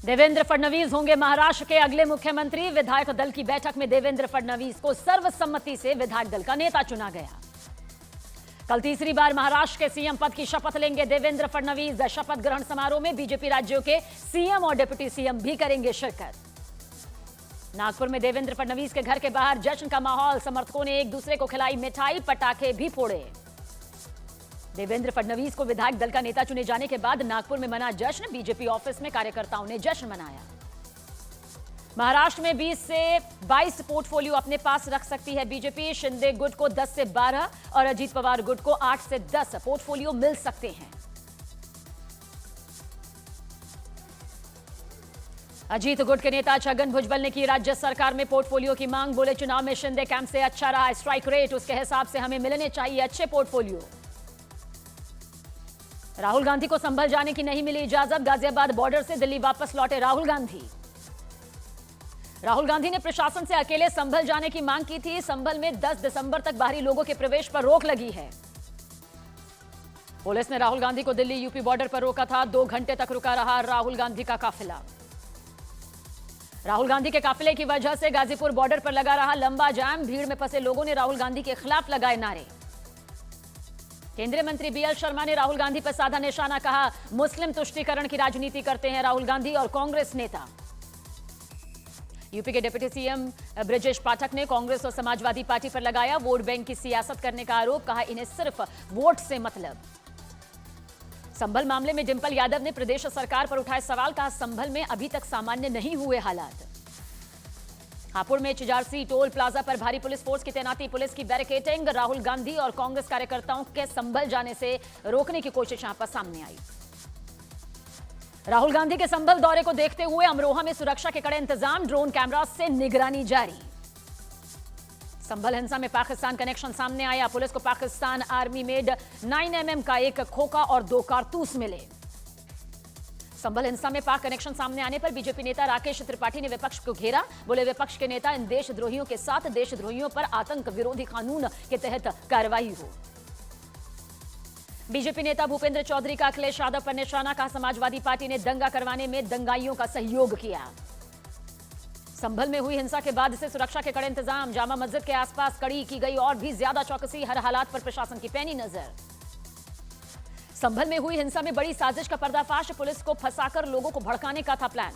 देवेंद्र फडणवीस होंगे महाराष्ट्र के अगले मुख्यमंत्री। विधायक दल की बैठक में देवेंद्र फडणवीस को सर्वसम्मति से विधायक दल का नेता चुना गया। कल तीसरी बार महाराष्ट्र के सीएम पद की शपथ लेंगे देवेंद्र फडणवीस। शपथ ग्रहण समारोह में बीजेपी राज्यों के सीएम और डिप्टी सीएम भी करेंगे शिरकत। नागपुर में देवेंद्र फडणवीस के घर के बाहर जश्न का माहौल। समर्थकों ने एक दूसरे को खिलाई मिठाई, पटाखे भी फोड़े। देवेंद्र फडणवीस को विधायक दल का नेता चुने जाने के बाद नागपुर में मना जश्न। बीजेपी ऑफिस में कार्यकर्ताओं ने जश्न मनाया। महाराष्ट्र में 20 से 22 पोर्टफोलियो अपने पास रख सकती है बीजेपी। शिंदे गुट को 10 से 12 और अजीत पवार गुट को 8 से 10 पोर्टफोलियो मिल सकते हैं। अजीत गुट के नेता छगन भुजबल ने की राज्य सरकार में पोर्टफोलियो की मांग। बोले, चुनाव में शिंदे कैंप से अच्छा रहा स्ट्राइक रेट, उसके हिसाब से हमें मिलने चाहिए अच्छे पोर्टफोलियो। राहुल गांधी को संभल जाने की नहीं मिली इजाजत। गाजियाबाद बॉर्डर से दिल्ली वापस लौटे राहुल गांधी। राहुल गांधी ने प्रशासन से अकेले संभल जाने की मांग की थी। संभल में 10 दिसंबर तक बाहरी लोगों के प्रवेश पर रोक लगी है। पुलिस ने राहुल गांधी को दिल्ली यूपी बॉर्डर पर रोका था। 2 घंटे तक रुका रहा राहुल गांधी का काफिला। राहुल गांधी के काफिले की वजह से गाजीपुर बॉर्डर पर लगा रहा लंबा जाम। भीड़ में फंसे लोगों ने राहुल गांधी के खिलाफ लगाए नारे। केंद्रीय मंत्री बीएल शर्मा ने राहुल गांधी पर साधा निशाना। कहा, मुस्लिम तुष्टीकरण की राजनीति करते हैं राहुल गांधी और कांग्रेस नेता। यूपी के डिप्टी सीएम ब्रजेश पाठक ने कांग्रेस और समाजवादी पार्टी पर लगाया वोट बैंक की सियासत करने का आरोप। कहा, इन्हें सिर्फ वोट से मतलब। संभल मामले में डिंपल यादव ने प्रदेश सरकार पर उठाए सवाल। कहा, संभल में अभी तक सामान्य नहीं हुए हालात। हापुड़ में चिजारसी टोल प्लाजा पर भारी पुलिस फोर्स की तैनाती। पुलिस की बैरिकेडिंग। राहुल गांधी और कांग्रेस कार्यकर्ताओं के संभल जाने से रोकने की कोशिश यहां पर सामने आई। राहुल गांधी के संभल दौरे को देखते हुए अमरोहा में सुरक्षा के कड़े इंतजाम। ड्रोन कैमरा से निगरानी जारी। संभल हिंसा में पाकिस्तान कनेक्शन सामने आया। पुलिस को पाकिस्तान आर्मी मेड 9mm का एक खोखा और 2 कारतूस मिले। संभल हिंसा में पाक कनेक्शन सामने आने पर बीजेपी नेता राकेश त्रिपाठी ने विपक्ष को घेरा। बोले, विपक्ष के नेता इन देशद्रोहियों के साथ देशद्रोहियों पर आतंक विरोधी कानून के तहत कार्रवाई हो। बीजेपी नेता भूपेंद्र चौधरी का अखिलेश यादव पर निशाना। कहा, समाजवादी पार्टी ने दंगा करवाने में दंगाइयों का सहयोग किया। संभल में हुई हिंसा के बाद से सुरक्षा के कड़े इंतजाम। जामा मस्जिद के आसपास कड़ी की गई और भी ज्यादा चौकसी। हर हालात पर प्रशासन की पैनी नजर। संभल में हुई हिंसा में बड़ी साजिश का पर्दाफाश। पुलिस को फंसाकर लोगों को भड़काने का था प्लान।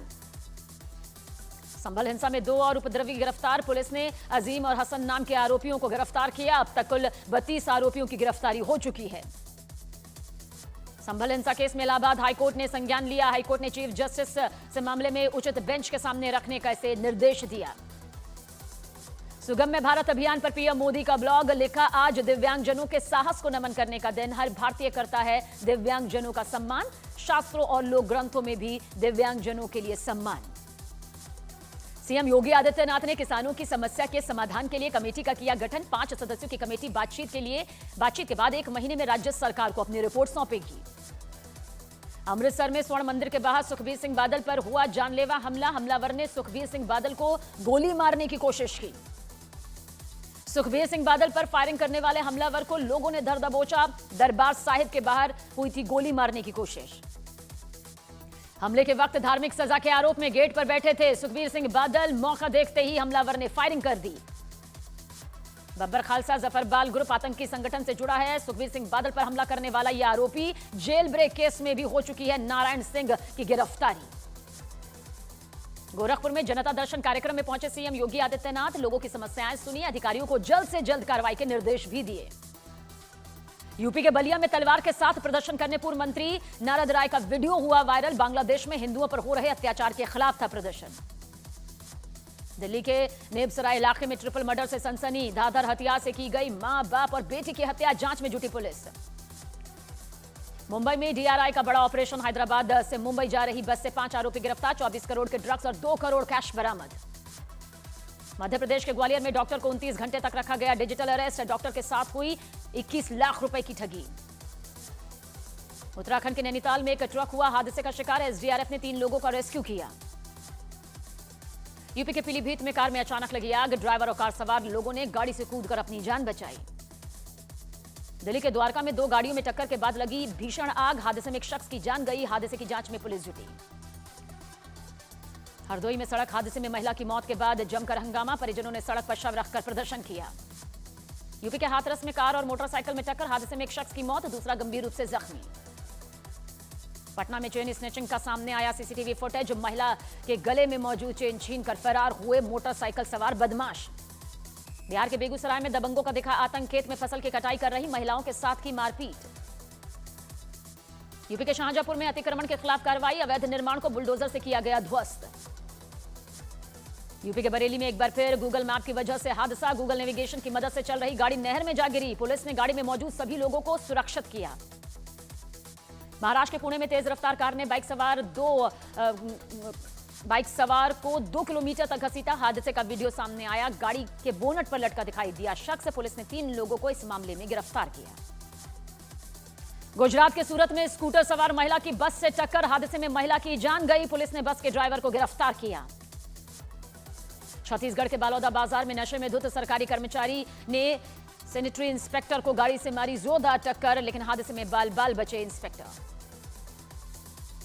संभल हिंसा में 2 और उपद्रवी गिरफ्तार। पुलिस ने अजीम और हसन नाम के आरोपियों को गिरफ्तार किया। अब तक कुल 32 आरोपियों की गिरफ्तारी हो चुकी है। संभल हिंसा केस में इलाहाबाद हाईकोर्ट ने संज्ञान लिया। हाईकोर्ट ने चीफ जस्टिस से मामले में उचित बेंच के सामने रखने का इसे निर्देश दिया। सुगम्य भारत अभियान पर पीएम मोदी का ब्लॉग। लिखा, आज दिव्यांगजनों के साहस को नमन करने का दिन। हर भारतीय करता है दिव्यांगजनों का सम्मान। शास्त्रों और लोक ग्रंथों में भी दिव्यांगजनों के लिए सम्मान। सीएम योगी आदित्यनाथ ने किसानों की समस्या के समाधान के लिए कमेटी का किया गठन। 5 सदस्यों की कमेटी बातचीत के बाद 1 महीने में राज्य सरकार को अपनी रिपोर्ट सौंपेगी। अमृतसर में स्वर्ण मंदिर के बाहर सुखबीर सिंह बादल पर हुआ जानलेवा हमला। हमलावर ने सुखबीर सिंह बादल को गोली मारने की कोशिश की। सुखबीर सिंह बादल पर फायरिंग करने वाले हमलावर को लोगों ने धर दबोचा। दरबार साहिब के बाहर हुई थी गोली मारने की कोशिश। हमले के वक्त धार्मिक सजा के आरोप में गेट पर बैठे थे सुखबीर सिंह बादल। मौका देखते ही हमलावर ने फायरिंग कर दी। बब्बर खालसा जफरबाल ग्रुप आतंकी संगठन से जुड़ा है। सुखबीर सिंह बादल पर हमला करने वाला यह आरोपी जेल ब्रेक केस में भी हो चुकी है नारायण सिंह की गिरफ्तारी। गोरखपुर में जनता दर्शन कार्यक्रम में पहुंचे सीएम योगी आदित्यनाथ। लोगों की समस्याएं सुनी। अधिकारियों को जल्द से जल्द कार्रवाई के निर्देश भी दिए। यूपी के बलिया में तलवार के साथ प्रदर्शन करने पूर्व मंत्री नारद राय का वीडियो हुआ वायरल। बांग्लादेश में हिंदुओं पर हो रहे अत्याचार के खिलाफ था प्रदर्शन। दिल्ली के नेबसराय इलाके में ट्रिपल मर्डर से सनसनी। धारदार हथियार से की गई मां, बाप और बेटी की हत्या। जांच में जुटी पुलिस। मुंबई में डीआरआई का बड़ा ऑपरेशन। हैदराबाद से मुंबई जा रही बस से 5 आरोपी गिरफ्तार। 24 करोड़ के ड्रग्स और 2 करोड़ कैश बरामद। मध्य प्रदेश के ग्वालियर में डॉक्टर को 29 घंटे तक रखा गया डिजिटल अरेस्ट। डॉक्टर के साथ हुई 21 लाख रुपए की ठगी। उत्तराखंड के नैनीताल में एक ट्रक हुआ हादसे का शिकार। एसडीआरएफ ने 3 लोगों का रेस्क्यू किया। यूपी के पीलीभीत में कार में अचानक लगी आग। ड्राइवर और कार सवार लोगों ने गाड़ी से कूदकर अपनी जान बचाई। दिल्ली के द्वारका में 2 गाड़ियों में टक्कर के बाद लगी भीषण आग। हादसे में एक शख्स की जान गई। हादसे की जांच में पुलिस जुटी। हरदोई में सड़क हादसे में महिला की मौत के बाद जमकर हंगामा, परिजनों ने सड़क पर शव रखकर प्रदर्शन किया। यूपी के हाथरस में कार और मोटरसाइकिल में टक्कर, हादसे में एक शख्स की मौत, दूसरा गंभीर रूप से जख्मी। पटना में चेन स्नैचिंग का सामने आया सीसीटीवी फुटेज, महिला के गले में मौजूद चेन छीनकर फरार हुए मोटरसाइकिल सवार बदमाश। बिहार के बेगूसराय में दबंगों का दिखा आतंक, खेत में फसल की कटाई कर रही महिलाओं के साथ की मारपीट। यूपी के शाहजहांपुर में अतिक्रमण के खिलाफ कार्रवाई, अवैध निर्माण को बुलडोजर से किया गया ध्वस्त। यूपी के बरेली में एक बार फिर गूगल मैप की वजह से हादसा, गूगल नेविगेशन की मदद से चल रही गाड़ी नहर में जा गिरी, पुलिस ने गाड़ी में मौजूद सभी लोगों को सुरक्षित किया। महाराष्ट्र के पुणे में तेज रफ्तार कार ने बाइक सवार को 2 किलोमीटर तक घसीटा, हादसे का वीडियो सामने आया, गाड़ी के बोनट पर लटका दिखाई दिया शख्स, पुलिस ने 3 लोगों को इस मामले में गिरफ्तार किया। गुजरात के सूरत में स्कूटर सवार महिला की बस से टक्कर, हादसे में महिला की जान गई, पुलिस ने बस के ड्राइवर को गिरफ्तार किया। छत्तीसगढ़ के बालोदा बाजार में नशे में धुत सरकारी कर्मचारी ने सैनिटरी इंस्पेक्टर को गाड़ी से मारी जोरदार टक्कर, लेकिन हादसे में बाल बाल बचे इंस्पेक्टर।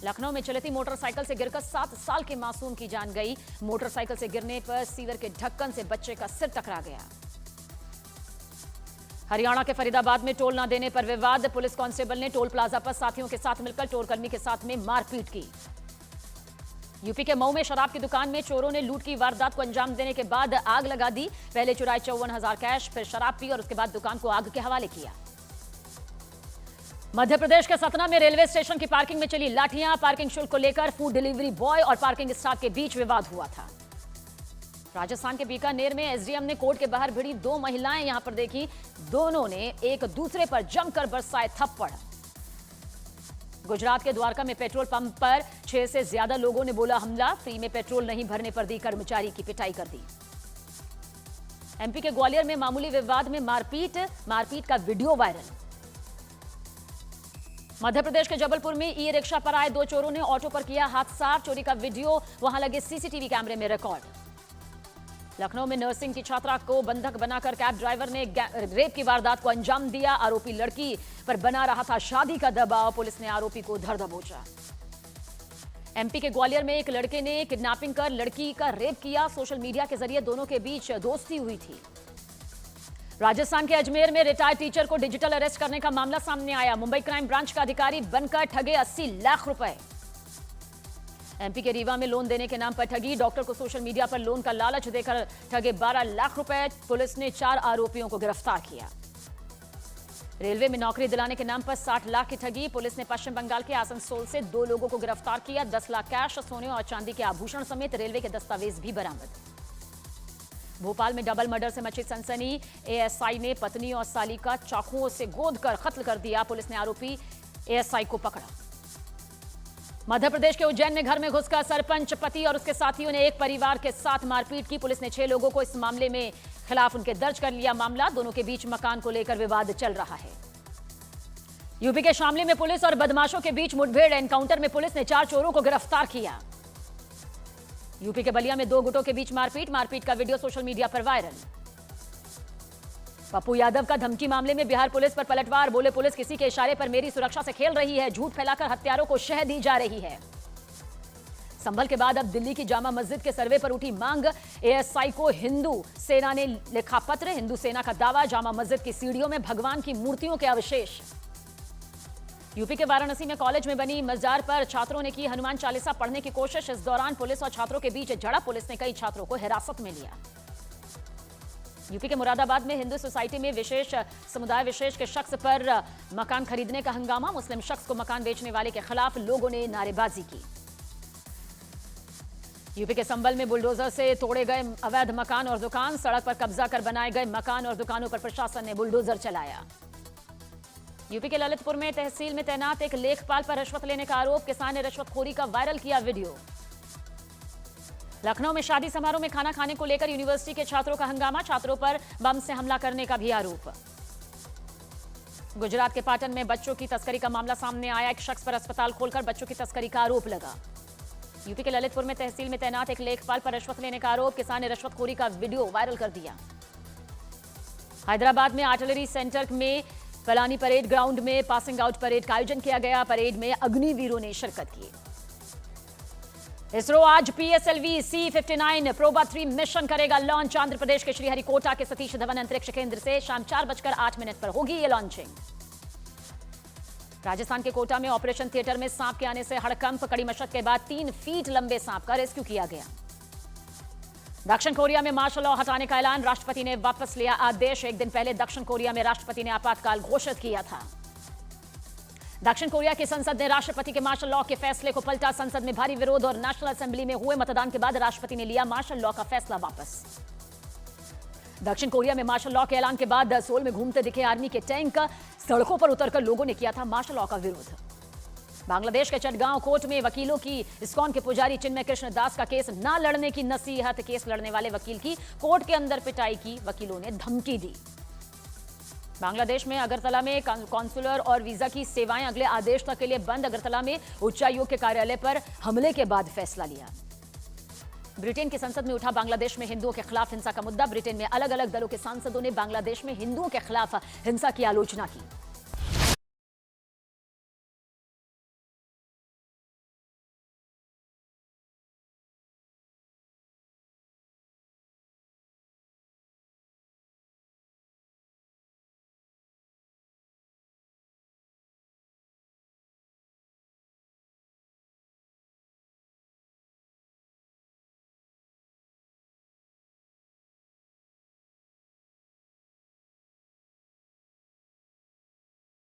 लखनऊ में चलती मोटरसाइकिल से गिरकर 7 साल के मासूम की जान गई, मोटरसाइकिल से गिरने पर सीवर के ढक्कन से बच्चे का सिर टकरा गया। हरियाणा के फरीदाबाद में टोल न देने पर विवाद, पुलिस कांस्टेबल ने टोल प्लाजा पर साथियों के साथ मिलकर टोल कर्मी के साथ में मारपीट की। यूपी के मऊ में शराब की दुकान में चोरों ने लूट की वारदात को अंजाम देने के बाद आग लगा दी, पहले चुराए 54,000 कैश, फिर शराब पी और उसके बाद दुकान को आग के हवाले किया। मध्य प्रदेश के सतना में रेलवे स्टेशन की पार्किंग में चली लाठियां, पार्किंग शुल्क को लेकर फूड डिलीवरी बॉय और पार्किंग स्टाफ के बीच विवाद हुआ था। राजस्थान के बीकानेर में एसडीएम ने कोर्ट के बाहर भिड़ी 2 महिलाएं यहां पर देखी, दोनों ने एक दूसरे पर जमकर बरसाए थप्पड़। गुजरात के द्वारका में पेट्रोल पंप पर 6 से ज्यादा लोगों ने बोला हमला, फ्री में पेट्रोल नहीं भरने पर दी कर्मचारी की पिटाई कर दी। एमपी के ग्वालियर में मामूली विवाद में मारपीट का वीडियो वायरल। मध्य प्रदेश के जबलपुर में ई रिक्शा पर आए 2 चोरों ने ऑटो पर किया हाथ साफ, चोरी का वीडियो वहां लगे सीसीटीवी कैमरे में रिकॉर्ड। लखनऊ में नर्सिंग की छात्रा को बंधक बनाकर कैब ड्राइवर ने रेप की वारदात को अंजाम दिया, आरोपी लड़की पर बना रहा था शादी का दबाव, पुलिस ने आरोपी को धर दबोचा। एमपी के ग्वालियर में एक लड़के ने किडनैपिंग कर लड़की का रेप किया, सोशल मीडिया के जरिए दोनों के बीच दोस्ती हुई थी। राजस्थान के अजमेर में रिटायर्ड टीचर को डिजिटल अरेस्ट करने का मामला सामने आया, मुंबई क्राइम ब्रांच का अधिकारी बनकर ठगे 80 लाख रुपए। एमपी के रीवा में लोन देने के नाम पर ठगी, डॉक्टर को सोशल मीडिया पर लोन का लालच देकर ठगे 12 लाख रुपए, पुलिस ने 4 आरोपियों को गिरफ्तार किया। रेलवे में नौकरी दिलाने के नाम पर 60 लाख की ठगी, पुलिस ने पश्चिम बंगाल के आसनसोल से 2 लोगों को गिरफ्तार किया, 10 लाख कैश, सोने और चांदी के आभूषण समेत रेलवे के दस्तावेज भी बरामद। भोपाल में डबल मर्डर से मची सनसनी, एएसआई ने पत्नी और साली का चाकुओं से गोदकर कत्ल कर दिया, पुलिस ने आरोपी एएसआई को पकड़ा। मध्य प्रदेश के उज्जैन में घर में घुसकर सरपंच, पति और उसके साथियों ने एक परिवार के साथ मारपीट की, पुलिस ने 6 लोगों को इस मामले में खिलाफ उनके दर्ज कर लिया मामला, दोनों के बीच मकान को लेकर विवाद चल रहा है। यूपी के शामली में पुलिस और बदमाशों के बीच मुठभेड़, एनकाउंटर में पुलिस ने 4 चोरों को गिरफ्तार किया। यूपी के बलिया में 2 गुटों के बीच मारपीट का वीडियो सोशल मीडिया पर वायरल। पप्पू यादव का धमकी मामले में बिहार पुलिस पर पलटवार, बोले पुलिस किसी के इशारे पर मेरी सुरक्षा से खेल रही है, झूठ फैलाकर हत्यारों को शह दी जा रही है। संभल के बाद अब दिल्ली की जामा मस्जिद के सर्वे पर उठी मांग, एएसआई को हिंदू सेना ने लिखा पत्र, हिंदू सेना का दावा, जामा मस्जिद की सीढ़ियों में भगवान की मूर्तियों के अवशेष। यूपी के वाराणसी में कॉलेज में बनी मजार पर छात्रों ने की हनुमान चालीसा पढ़ने की कोशिश, इस दौरान पुलिस और छात्रों के बीच झड़प, पुलिस ने कई छात्रों को हिरासत में लिया। यूपी के मुरादाबाद में हिंदू सोसाइटी में समुदाय विशेष के शख्स पर मकान खरीदने का हंगामा, मुस्लिम शख्स को मकान बेचने वाले के खिलाफ लोगों ने नारेबाजी की। यूपी के संभल में बुलडोजर से तोड़े गए अवैध मकान और दुकान, सड़क पर कब्जा कर बनाए गए मकान और दुकानों पर प्रशासन ने बुलडोजर चलाया। यूपी के ललितपुर में तहसील में तैनात एक लेखपाल पर रिश्वत लेने का आरोप, किसान ने रिश्वतखोरी का वायरल किया वीडियो। लखनऊ में शादी समारोह में खाना खाने को लेकर यूनिवर्सिटी के छात्रों का हंगामा, छात्रों पर बम से हमला करने का भी आरोप। गुजरात के पाटन में बच्चों की तस्करी का मामला सामने आया, एक शख्स पर अस्पताल खोलकर बच्चों की तस्करी का आरोप लगा। यूपी के ललितपुर में तहसील में तैनात एक लेखपाल पर रिश्वत लेने का आरोप, किसान ने रिश्वतखोरी का वीडियो वायरल कर दिया। हैदराबाद में आर्टिलरी सेंटर में पलानी परेड ग्राउंड में पासिंग आउट परेड का आयोजन किया गया, परेड में अग्निवीरों ने शिरकत की। इसरो आज पीएसएलवी C-59 प्रोबा 3 मिशन करेगा लॉन्च। आंध्र प्रदेश के श्रीहरिकोटा के सतीश धवन अंतरिक्ष केंद्र से शाम 4:08 पर होगी ये लॉन्चिंग। राजस्थान के कोटा में ऑपरेशन थिएटर में सांप के आने से हड़कंप। कड़ी मशक्कत के बाद 3 फीट लंबे सांप का रेस्क्यू किया गया। दक्षिण कोरिया में मार्शल लॉ हटाने का ऐलान, राष्ट्रपति ने वापस लिया आदेश। एक दिन पहले दक्षिण कोरिया में राष्ट्रपति ने आपातकाल घोषित किया था। दक्षिण कोरिया की संसद ने राष्ट्रपति के मार्शल लॉ के फैसले को पलटा। संसद में भारी विरोध और नेशनल असेंबली में हुए मतदान के बाद राष्ट्रपति ने लिया मार्शल लॉ का फैसला वापस। दक्षिण कोरिया में मार्शल लॉ के ऐलान के बाद सोल में घूमते दिखे आर्मी के टैंक। सड़कों पर उतरकर लोगों ने किया था मार्शल लॉ का विरोध। बांग्लादेश के चटगांव कोर्ट में वकीलों की इस्कॉन के पुजारी चिन्मय कृष्ण दास का केस न लड़ने की नसीहत। केस लड़ने वाले वकील की कोर्ट के अंदर पिटाई की, वकीलों ने धमकी दी। बांग्लादेश में अगरतला में कॉन्सुलर और वीजा की सेवाएं अगले आदेश तक के लिए बंद। अगरतला में उच्चायोग के कार्यालय पर हमले के बाद फैसला लिया। ब्रिटेन की संसद में उठा बांग्लादेश में हिंदुओं के खिलाफ हिंसा का मुद्दा। ब्रिटेन में अलग अलग दलों के सांसदों ने बांग्लादेश में हिंदुओं के खिलाफ हिंसा की आलोचना की।